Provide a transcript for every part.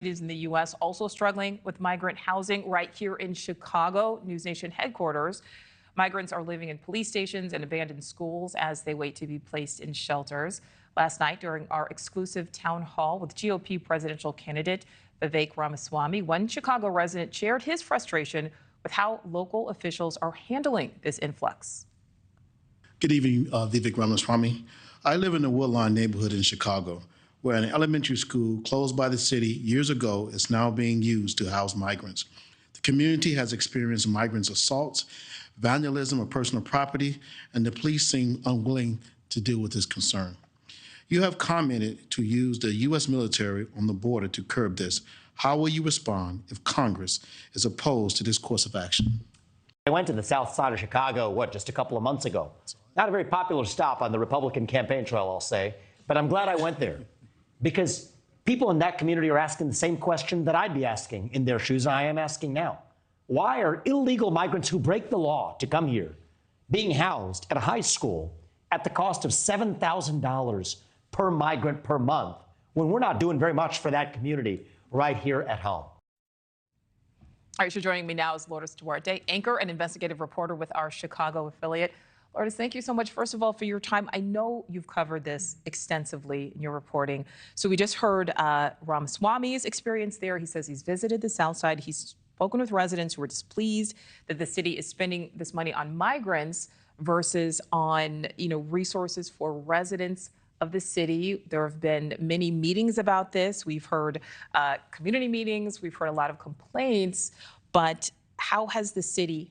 In the U.S. also struggling with migrant housing right here in Chicago, NewsNation headquarters. Migrants are living in police stations and abandoned schools as they wait to be placed in shelters. Last night, during our exclusive town hall with GOP presidential candidate Vivek Ramaswamy, one Chicago resident shared his frustration with how local officials are handling this influx. Good evening, Vivek Ramaswamy. I live in the Woodlawn neighborhood in Chicago, where an elementary school closed by the city years ago is now being used to house migrants. The community has experienced migrants' assaults, vandalism of personal property, and the police seem unwilling to deal with this concern. You have commented to use the U.S. military on the border to curb this. How will you respond if Congress is opposed to this course of action? I went to the south side of Chicago, just a couple of months ago. Not a very popular stop on the Republican campaign trail, I'll say, but I'm glad I went there. Because people in that community are asking the same question that I'd be asking in their shoes, I am asking now. Why are illegal migrants who break the law to come here being housed at a high school at the cost of $7,000 per migrant per month when we're not doing very much for that community right here at home? All right, so joining me now is Lourdes Duarte, anchor and investigative reporter with our Chicago affiliate. Lourdes, thank you so much, first of all, for your time. I know you've covered this extensively in your reporting. So we just heard Ramaswamy's experience there. He says he's visited the South Side. He's spoken with residents who are displeased that the city is spending this money on migrants versus on, resources for residents of the city. There have been many meetings about this. We've heard community meetings. We've heard a lot of complaints. But how has the city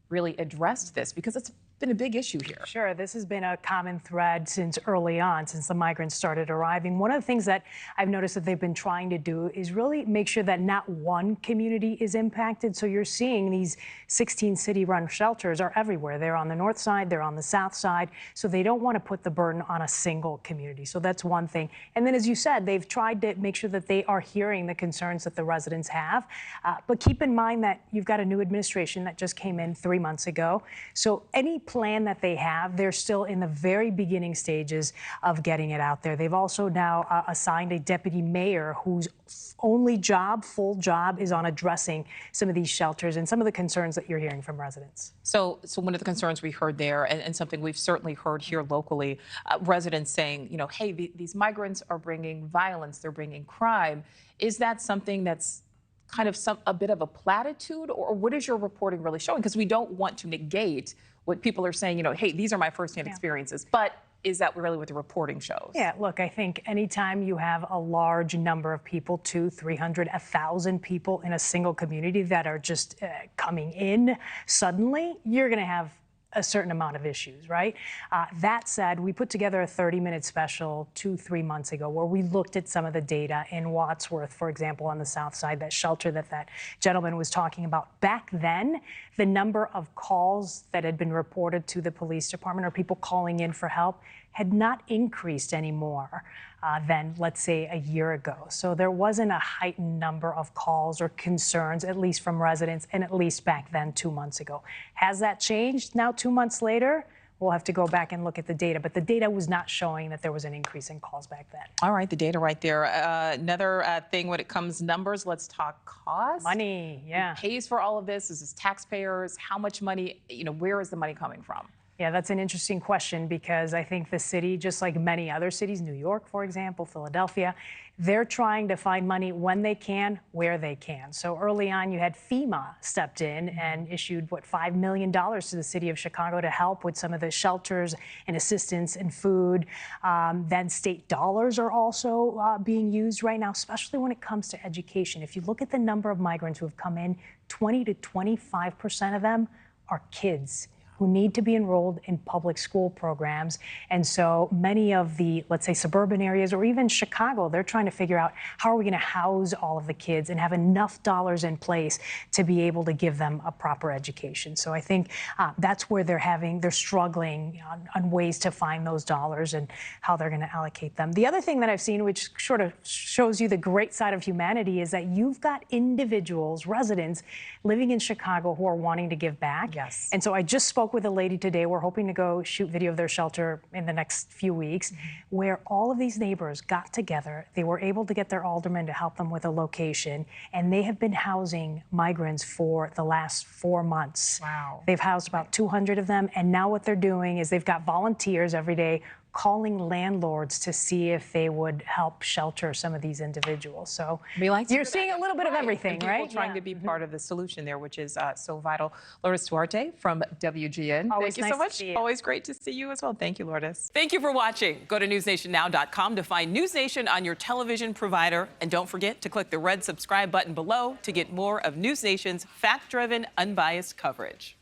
really addressed this? Because it's been a big issue here. Sure, this has been a common thread since early on, since the migrants started arriving. One of the things that I've noticed that they've been trying to do is really make sure that not one community is impacted. So you're seeing these 16 city-run shelters are everywhere. They're on the north side, they're on the south side. So they don't want to put the burden on a single community. So that's one thing. And then, as you said, they've tried to make sure that they are hearing the concerns that the residents have. But keep in mind that you've got a new administration that just came in 3 months ago. So any plan that they have, they're still in the very beginning stages of getting it out there. They've also now assigned a deputy mayor whose only full job is on addressing some of these shelters and some of the concerns that you're hearing from residents. So one of the concerns we heard there, and something we've certainly heard here locally, residents saying, hey, these migrants are bringing violence, they're bringing crime. Is that something that's kind of a bit of a platitude, or what is your reporting really showing? Because we don't want to negate what people are saying, hey, these are my firsthand experiences, but is that really what the reporting shows? Yeah, look, I think anytime you have a large number of people, 200, 300, 1,000 people in a single community that are just coming in suddenly, you're going to have a certain amount of issues, right? That said, we put together a 30-minute special 2-3 months ago where we looked at some of the data in Wadsworth, for example, on the south side, that shelter that gentleman was talking about. Back then, the number of calls that had been reported to the police department or people calling in for help had not increased anymore than, let's say, a year ago. So there wasn't a heightened number of calls or concerns, at least from residents, and at least back then 2 months ago. Has that changed now 2 months later? We'll have to go back and look at the data, but the data was not showing that there was an increase in calls back then. All right, the data right there. Another thing when it comes to numbers, let's talk cost. Money, yeah. Who pays for all of this? Is this taxpayers? How much money, where is the money coming from? Yeah, that's an interesting question because I think the city, just like many other cities, New York, for example, Philadelphia, they're trying to find money when they can, where they can. So early on, you had FEMA stepped in and issued, $5 million to the city of Chicago to help with some of the shelters and assistance and food. Then state dollars are also being used right now, especially when it comes to education. If you look at the number of migrants who have come in, 20 to 25% of them are kids who need to be enrolled in public school programs. And so many of the, let's say, suburban areas or even Chicago, they're trying to figure out how are we going to house all of the kids and have enough dollars in place to be able to give them a proper education. So I think that's where they're struggling on ways to find those dollars and how they're going to allocate them. The other thing that I've seen, which sort of shows you the great side of humanity, is that you've got individuals, residents living in Chicago who are wanting to give back. Yes. And so I just spoke spoke with a lady today. We're hoping to go shoot video of their shelter in the next few weeks, where all of these neighbors got together. They were able to get their alderman to help them with a location, and they have been housing migrants for the last 4 months. Wow. They've housed about 200 of them, and now what they're doing is they've got volunteers every day calling landlords to see if they would help shelter some of these individuals. So We like to you're hear seeing that. a little bit of Right. everything, And people right? trying to be part of the solution there, which is so vital. Lourdes Duarte from WGN. Always Thank you nice so to much. see you. Always great to see you as well. Thank you, Lourdes. Thank you for watching. Go to newsnationnow.com to find News Nation on your television provider. And don't forget to click the red subscribe button below to get more of News Nation's fact-driven, unbiased coverage.